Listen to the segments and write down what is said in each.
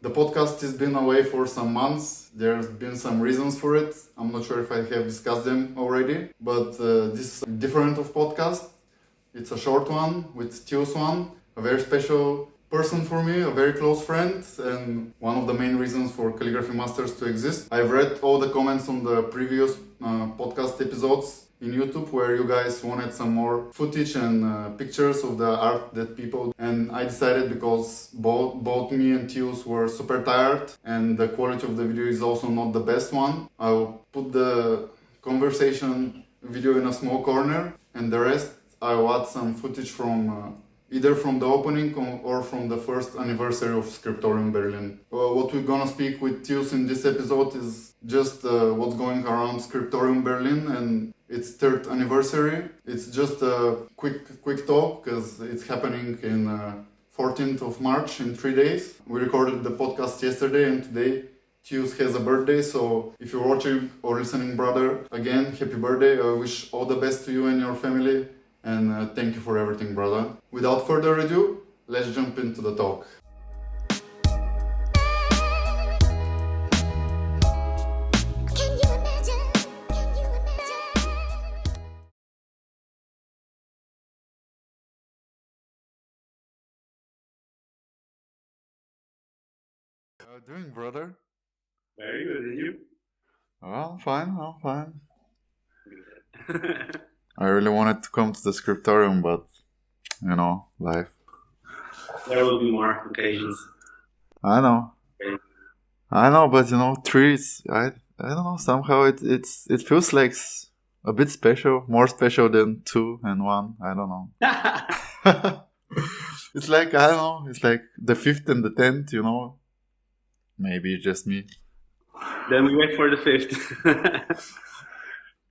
The podcast has been away for some months. There's been some reasons for it. I'm not sure if I have discussed them already, but this is different of podcast. It's a short one with Theosone, a very special person for me, a very close friend, and one of the main reasons for Calligraphy Masters to exist. I've read all the comments on the previous podcast episodes in YouTube where you guys wanted some more footage and pictures of the art that people, and I decided, because both me and Theos were super tired and the quality of the video is also not the best one, I'll put the conversation video in a small corner, and the rest I'll add some footage from either from the opening or from the first anniversary of Scriptorium Berlin. What we're gonna speak with Theos in this episode is just what's going around Scriptorium Berlin and its third anniversary. It's just a quick talk because it's happening in 14th of March in 3 days. We recorded the podcast yesterday and today Theos has a birthday, so if you're watching or listening, brother, again, happy birthday. I wish all the best to you and your family. And thank you for everything, brother. Without further ado, let's jump into the talk. How are you doing, brother? Very good, and you? Oh, I'm fine. I really wanted to come to the Scriptorium, but, life. There will be more occasions. I know. Okay. I know, but trees. I don't know. Somehow it feels like a bit special, more special than 2 and 1. I don't know. It's like, I don't know. It's like the 5th and the 10th. Maybe it's just me. Then we wait for the 5th.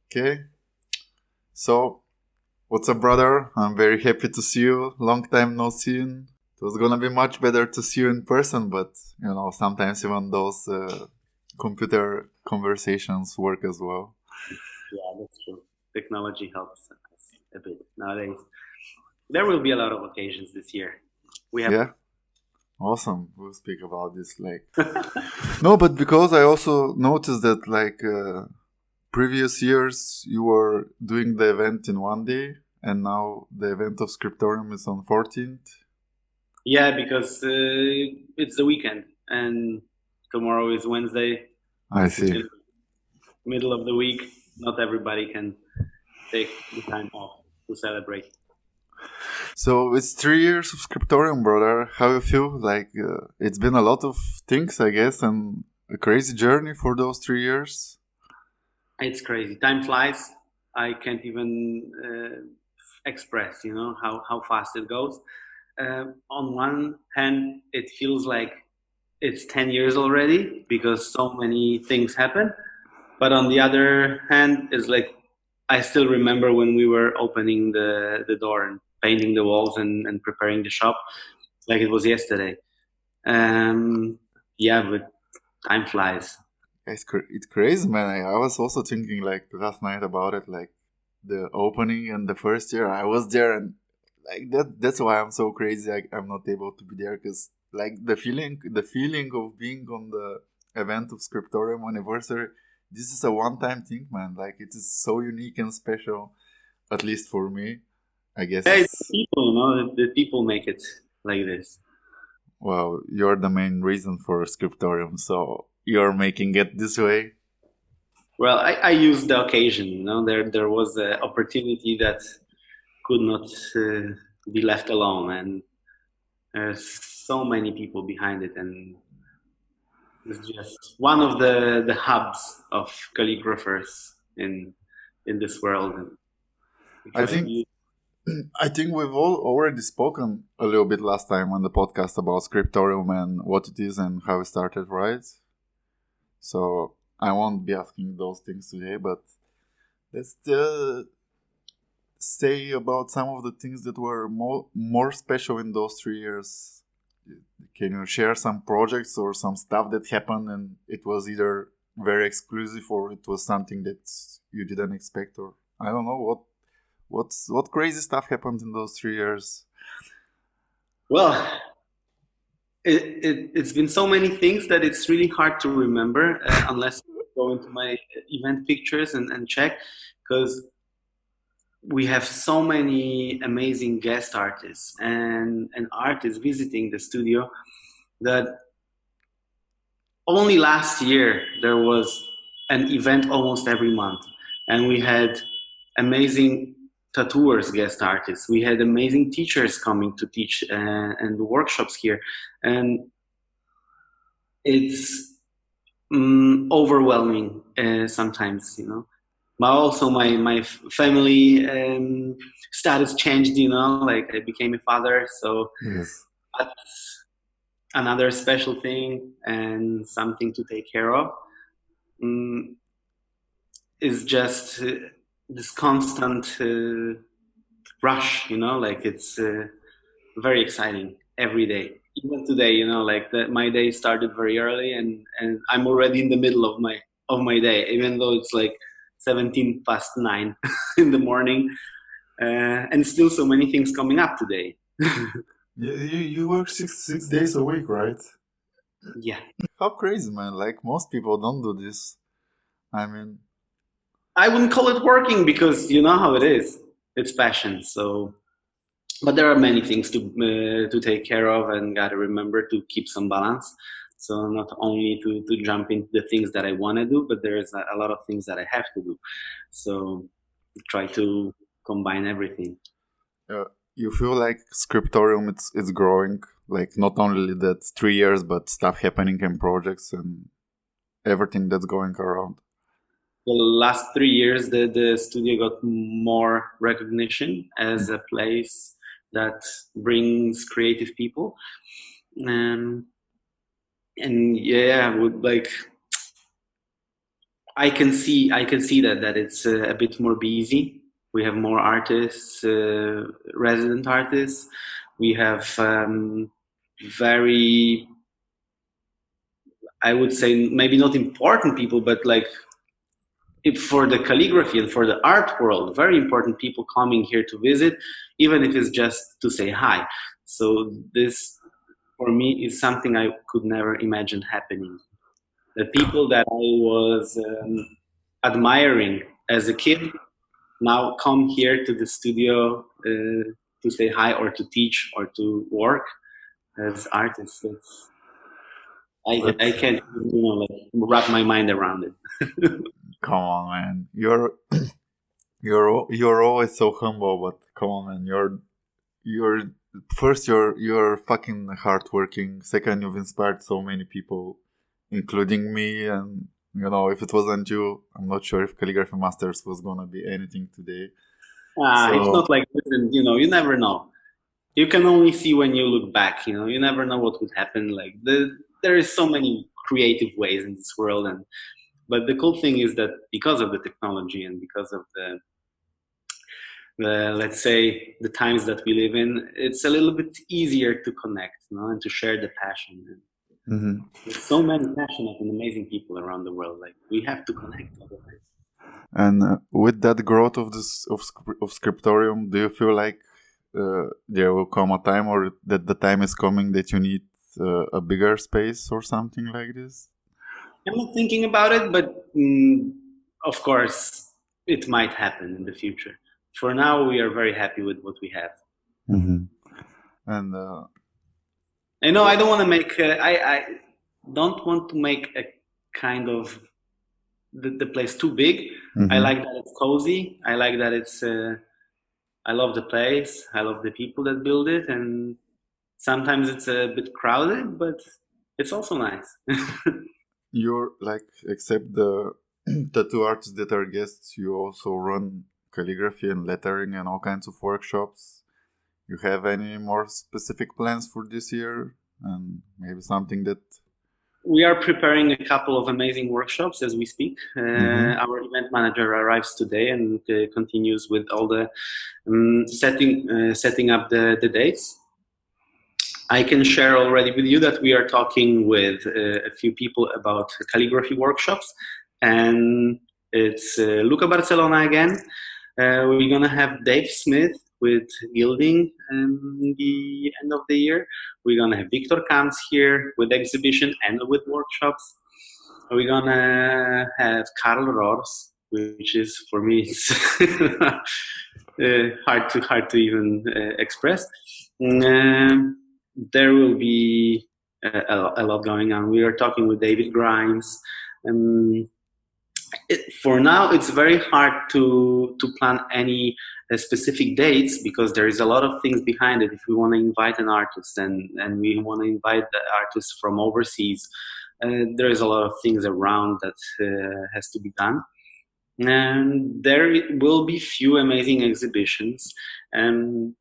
Okay. So, what's up, brother? I'm very happy to see you. Long time no seen. It was gonna be much better to see you in person, but sometimes even those computer conversations work as well. Yeah, that's true. Technology helps us a bit nowadays. There will be a lot of occasions this year. Yeah. Awesome. We'll speak about this No, but because I also noticed that previous years you were doing the event in 1 day, and now the event of Scriptorium is on 14th. Yeah, because it's the weekend and tomorrow is Wednesday. I see. Middle of the week, not everybody can take the time off to celebrate. So it's 3 years of Scriptorium, brother. How you feel? It's been a lot of things, I guess, and a crazy journey for those 3 years. It's crazy. Time flies. I can't even express, how fast it goes. On one hand, it feels like it's 10 years already because so many things happen. But on the other hand, it's like I still remember when we were opening the door and painting the walls and preparing the shop like it was yesterday. Yeah, but time flies. It's crazy, man. I was also thinking last night about it, the opening and the first year. I was there, and that's why I'm so crazy. I'm not able to be there because the feeling of being on the event of Scriptorium anniversary. This is a one-time thing, man. It is so unique and special, at least for me, I guess. Yeah, it's people, the people make it like this. Well, you're the main reason for Scriptorium, so you're making it this way. Well, I used the occasion. There was an opportunity that could not be left alone, and there's so many people behind it, and it's just one of the hubs of calligraphers in this world. I think we've all already spoken a little bit last time on the podcast about Scriptorium and what it is and how it started, right? So I won't be asking those things today, but let's say about some of the things that were more special in those 3 years. Can you share some projects or some stuff that happened and it was either very exclusive or it was something that you didn't expect, or I don't know what crazy stuff happened in those 3 years? Well, It's been so many things that it's really hard to remember unless I go into my event pictures and check, because we have so many amazing guest artists and artists visiting the studio that only last year there was an event almost every month, and we had amazing tattooers guest artists, we had amazing teachers coming to teach and do workshops here, and it's overwhelming sometimes, you know. But also my family status changed, you know, like I became a father, so Yes. that's another special thing and something to take care of. Mm, is just this constant rush, you know, like it's very exciting every day. Even today, you know, like my day started very early, and I'm already in the middle of my day, even though it's like 17 past 9 in the morning, and still so many things coming up today. You work six days a week, right? Yeah, How crazy, man! Like most people don't do this. I mean, I wouldn't call it working because you know how it is. It's passion. So, but there are many things to take care of, and gotta remember to keep some balance. So not only to jump into the things that I want to do, but there's a lot of things that I have to do. So try to combine everything. uh, you feel like Scriptorium it's growing. Like not only that 3 years, but stuff happening in projects and everything that's going around. The last 3 years, the studio got more recognition as a place that brings creative people. Um, and yeah, would like I can see that it's a bit more busy. We have more artists, resident artists. We have very, I would say, maybe not important people, but like if for the calligraphy and for the art world, very important people coming here to visit, even if it's just to say hi. So this, for me, is something I could never imagine happening. The people that I was admiring as a kid now come here to the studio to say hi or to teach or to work as artists. But I can't, you know, like, wrap my mind around it. come on, man, you're always so humble. But come on, man, you're first you're fucking hardworking. Second, you've inspired so many people, including me. And you know, if it wasn't you, I'm not sure if Calligraphy Masters was gonna be anything today. It's So not like this, and you know, you never know. You can only see when you look back. You know, you never know what would happen. Like there is so many creative ways in this world, and but the cool thing is that because of the technology and because of the let's say the times that we live in, it's a little bit easier to connect, you know, and to share the passion. And mhm. there's so many passionate and amazing people around the world. Like we have to connect otherwise. And with that growth of of Scriptorium, do you feel like there will come a time, or that the time is coming that you need a bigger space or something like this? I'm not thinking about it, but of course, it might happen in the future. For now, we are very happy with what we have. Mm-hmm. And I know I don't want to make. I don't want to make a kind of the place too big. I mm-hmm. like that it's cozy. I like that it's. I love the place. I love the people that build it, and sometimes it's a bit crowded, but it's also nice. You're like, except the tattoo artists that are guests, you also run calligraphy and lettering and all kinds of workshops. You have any more specific plans for this year? And maybe something that. We are preparing a couple of amazing workshops as we speak. Mm-hmm. Our event manager arrives today and continues with all the setting up the dates. I can share already with you that we are talking with a few people about calligraphy workshops, and it's Luca Barcelona again. We're gonna have Dave Smith with gilding in the end of the year. We're gonna have Victor Camps here with exhibition and with workshops. We're gonna have Karl Rohrs, which is for me it's hard to even express. Um, there will be a lot going on. We are talking with David Grimes. For now, it's very hard to plan any specific dates because there is a lot of things behind it. If we want to invite an artist and we want to invite the artists from overseas, there is a lot of things around that has to be done. And there will be few amazing exhibitions. And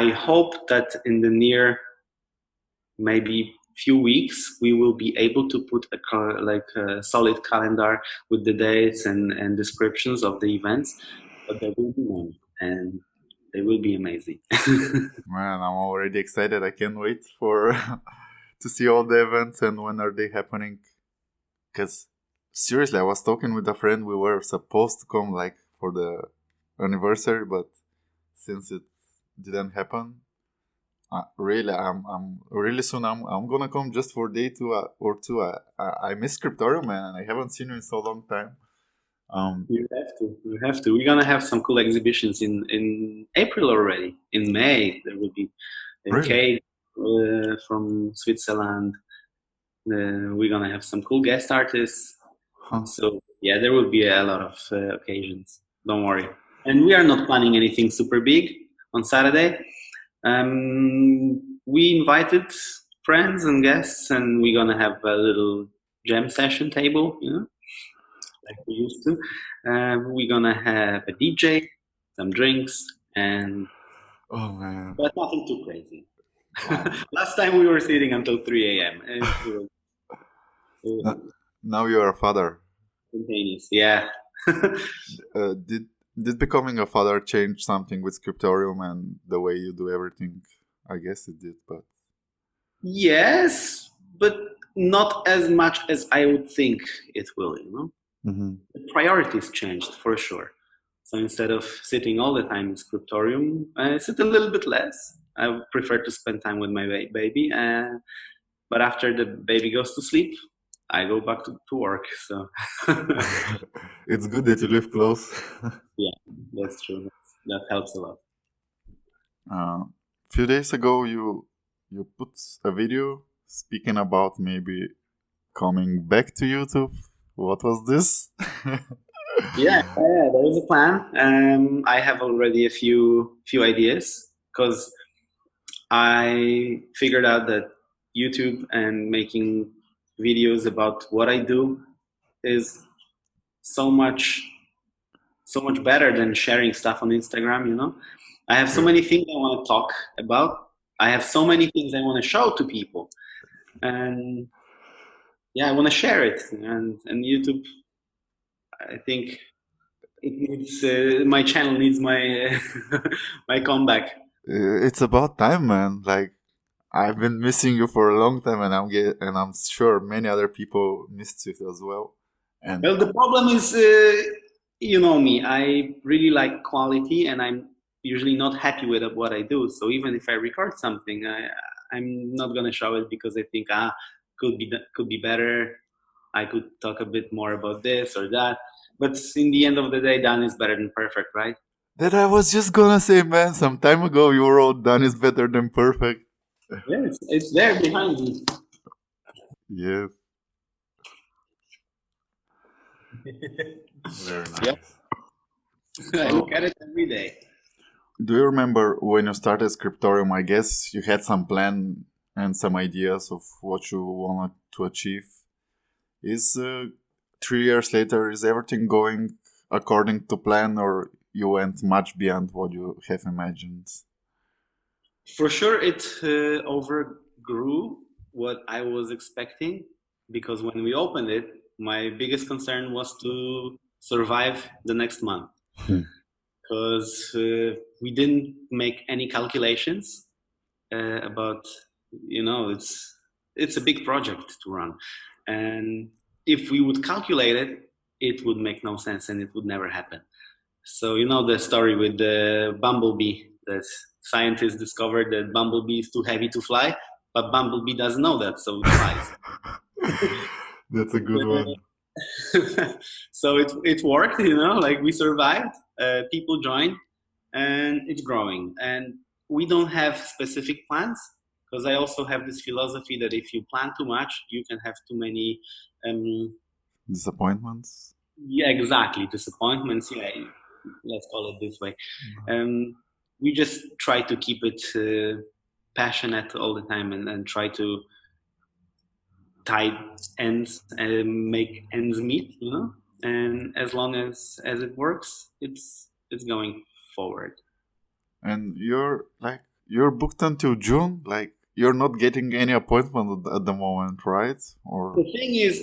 I hope that in the near maybe few weeks we will be able to put a solid calendar with the dates and descriptions of the events, but there will be one and they will be amazing. Man, I'm already excited. I can't wait for to see all the events and when are they happening. Because seriously, I was talking with a friend. We were supposed to come like for the anniversary, but since it didn't happen, really, I'm really soon. I'm gonna come just for day two or two. I miss Scriptorium, man. I haven't seen you in so long time. You have to. You have to. We're gonna have some cool exhibitions in April already. In May, there will be Really? Kate from Switzerland. We're gonna have some cool guest artists. Huh. So yeah, there will be a lot of occasions. Don't worry. And we are not planning anything super big on Saturday. We invited friends and guests, and we're gonna have a little jam session table, like we used to. We're gonna have a DJ, some drinks, Oh man. but nothing too crazy. Wow. Last time we were sitting until 3 a.m. and it was Now you are a father. spontaneous. Yeah. Did becoming a father change something with Scriptorium and the way you do everything? I guess it did, but Yes, but not as much as I would think it will, mm-hmm. The priorities changed for sure. So instead of sitting all the time in Scriptorium, I sit a little bit less. I prefer to spend time with my baby. But after the baby goes to sleep, I go back to work. So It's good that you live close. yeah, that's true. That helps a lot. Few days ago, you put a video speaking about maybe coming back to YouTube. What was this? Yeah, there is a plan. I have already a few ideas because I figured out that YouTube and making videos about what I do is so much better than sharing stuff on Instagram. I have so many things I want to talk about. I have so many things I want to show to people, and yeah, I want to share it. And YouTube, I think it needs my channel needs my my comeback. It's about time, man. Like I've been missing you for a long time, and I'm sure many other people missed you as well. And Well, the problem is, you know me, I really like quality and I'm usually not happy with what I do. So even if I record something, I'm not going to show it because I think, could be better. I could talk a bit more about this or that. But in the end of the day, done is better than perfect, right? that I was just gonna say, man. Some time ago, you wrote "Done is better than perfect." Yeah, it's there behind me. Yes, very nice. Yep. I look at it every day. Do you remember when you started Scriptorium? I guess you had some plan and some ideas of what you wanted to achieve. Is 3 years later, is everything going according to plan, or you went much beyond what you have imagined? For sure, it overgrew what I was expecting because when we opened it, my biggest concern was to survive the next month because we didn't make any calculations about, it's a big project to run, and if we would calculate it, it would make no sense and it would never happen. So you know the story with the bumblebee that scientists discovered that bumblebee is too heavy to fly, but bumblebee doesn't know that, so it flies. That's a good one. So it worked, like we survived. People joined, and it's growing. And we don't have specific plans, because I also have this philosophy that if you plan too much, you can have too many. Disappointments? Yeah, exactly. Disappointments. Yeah, let's call it this way. We just try to keep it passionate all the time, and try to tie ends and make ends meet. And as long as it works, it's going forward. And you're booked until June? Like you're not getting any appointment at the moment, right? Or The thing is,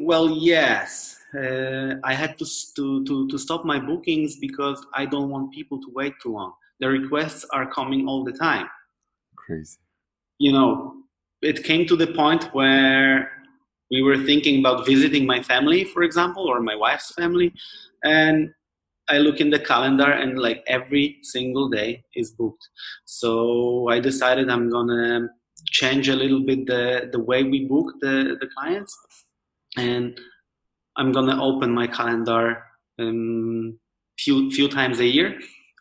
well, yes, I had to stop my bookings because I don't want people to wait too long. The requests are coming all the time. crazy. It came to the point where we were thinking about visiting my family, for example, or my wife's family, and I look in the calendar and like every single day is booked. So I decided I'm gonna change a little bit the way we book the clients, and I'm gonna open my calendar few times a year,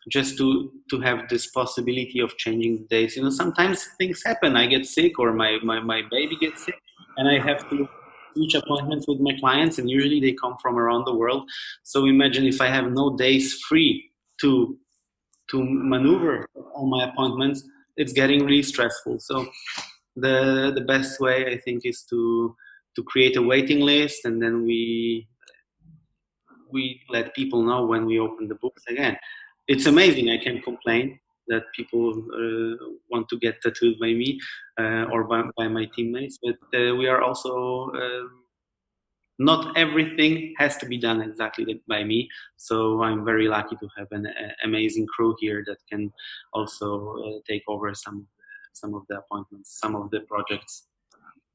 just to have this possibility of changing the days. Sometimes things happen. I get sick, or my baby gets sick, and I have to switch appointments with my clients, and usually they come from around the world. So imagine if I have no days free to maneuver all my appointments, it's getting really stressful. So the best way, I think, is to create a waiting list, and then we let people know when we open the books again. It's amazing. I can complain that people want to get tattooed by me or by my teammates, but we are also not everything has to be done exactly by me. So I'm very lucky to have an amazing crew here that can also take over some of the appointments, some of the projects.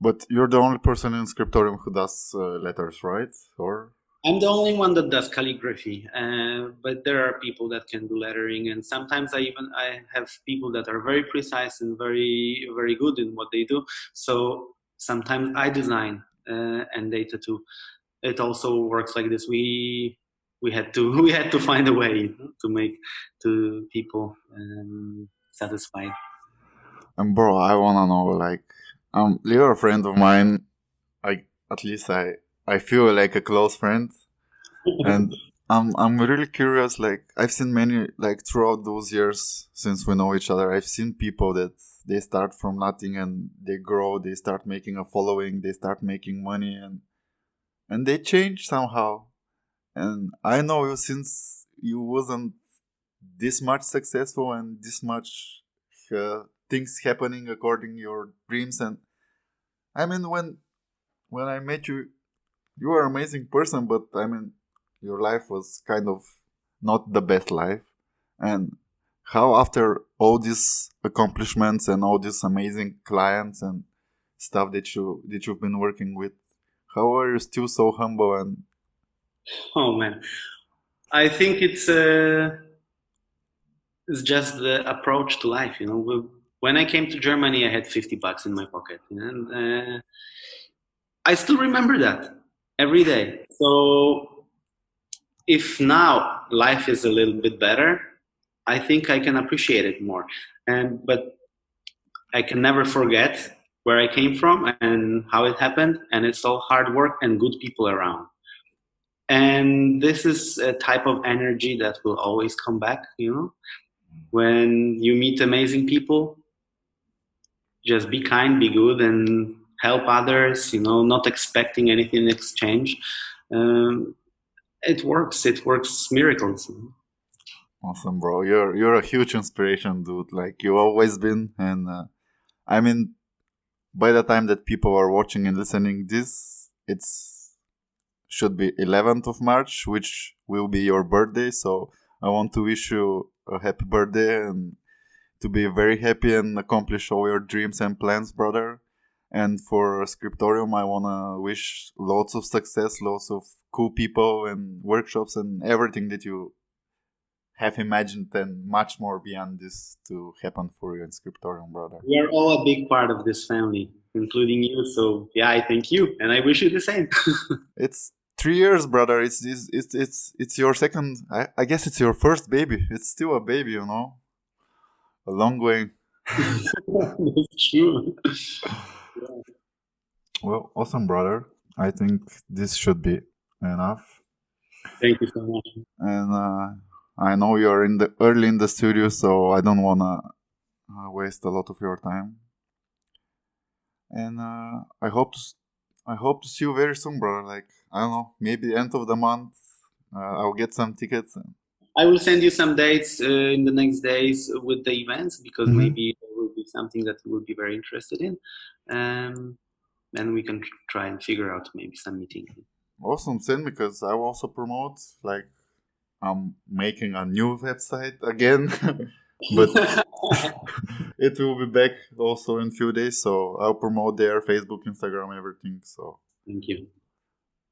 But you're the only person in Scriptorium who does letters, right? Or I'm the only one that does calligraphy, but there are people that can do lettering, and sometimes I have people that are very precise and very very good in what they do. So sometimes I design and they tattoo. It also works like this. We had to we had to find a way to make to people satisfied. and bro, I wanna know like you're a friend of mine. I at least I feel like a close friend, and I'm really curious. Like I've seen many like throughout those years since we know each other. I've seen people that they start from nothing and they grow. They start making a following. They start making money and they change somehow. And I know you since you wasn't this much successful and this much things happening according your dreams. And I mean when I met you, you are an amazing person, but I mean your life was kind of not the best life. And how after all these accomplishments and all these amazing clients and stuff that you've been working with, how are you still so humble and Oh man, I think it's just the approach to life. When I came to Germany, I had $50 in my pocket, and I still remember that every day. So if now life is a little bit better, I think I can appreciate it more. But I can never forget where I came from and how it happened. And it's all hard work and good people around. And this is a type of energy that will always come back. When you meet amazing people, just be kind, be good, and help others. Not expecting anything in exchange. Um, it works. It works miracles. awesome, bro. You're a huge inspiration, dude. Like you always been, and I mean, by the time that people are watching and listening this, it's should be 11th of March, which will be your birthday. So I want to wish you a happy birthday and to be very happy and accomplish all your dreams and plans, brother. And for Scriptorium, I wanna wish lots of success, lots of cool people and workshops and everything that you have imagined and much more beyond this to happen for you in Scriptorium, brother. We are all a big part of this family, including you. So yeah, I thank you, and I wish you the same. It's 3 years, brother. It's your second. I guess it's your first baby. It's still a baby, you know. A long way. That's true. Well, awesome, brother. I think this should be enough. Thank you so much. And I know you're early in the studio, so I don't wanna waste a lot of your time. And I hope to see you very soon, brother. Like, I don't know, maybe end of the month. I'll get some tickets. I will send you some dates in the next days with the events, because maybe there will be something that you will be very interested in. And we can try and figure out maybe some meeting. Awesome, send me, because I will also promote. Like, I'm making a new website again, but it will be back also in a few days. So I'll promote there, Facebook, Instagram, everything. So thank you.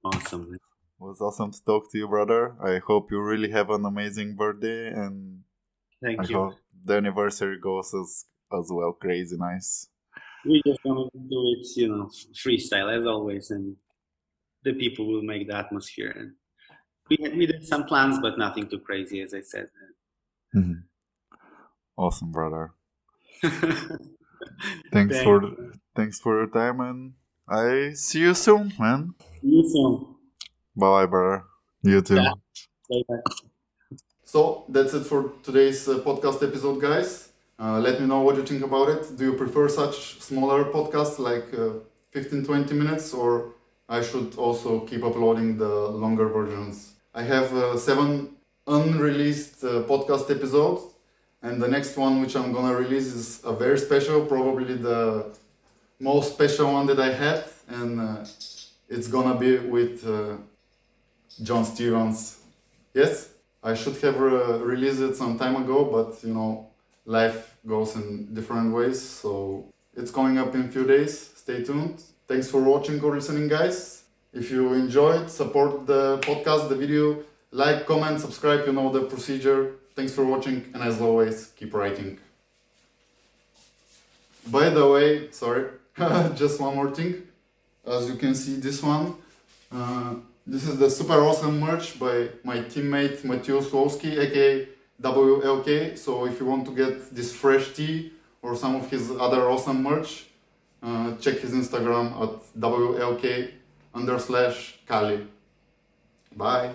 Awesome. It was awesome to talk to you, brother. I hope you really have an amazing birthday, and thank you. Hope the anniversary goes as well. Crazy nice. We just gonna do it, freestyle as always, and the people will make the atmosphere. And we did some plans, but nothing too crazy, as I said. Awesome, brother. Thanks for your time, and I see you soon, man. See you soon. Bye, brother. You too. Yeah. Bye-bye. So that's it for today's podcast episode, guys. Let me know what you think about it. Do you prefer such smaller podcasts like 15-20 minutes, or I should also keep uploading the longer versions? I have 7 unreleased podcast episodes, and the next one which I'm gonna release is a very special, probably the most special one that I had, and it's gonna be with John Stevens. Yes, I should have released it some time ago, but life goes in different ways, so it's coming up in a few days. Stay tuned. Thanks for watching or listening, guys. If you enjoyed, support the podcast, the video, like, comment, subscribe, you know the procedure. Thanks for watching, and as always, keep writing. By the way, sorry, just one more thing. As you can see, this one, this is the super awesome merch by my teammate Matthew Słowski, aka WLK. So if you want to get this fresh tea or some of his other awesome merch, check his Instagram at WLK_Kali. Bye.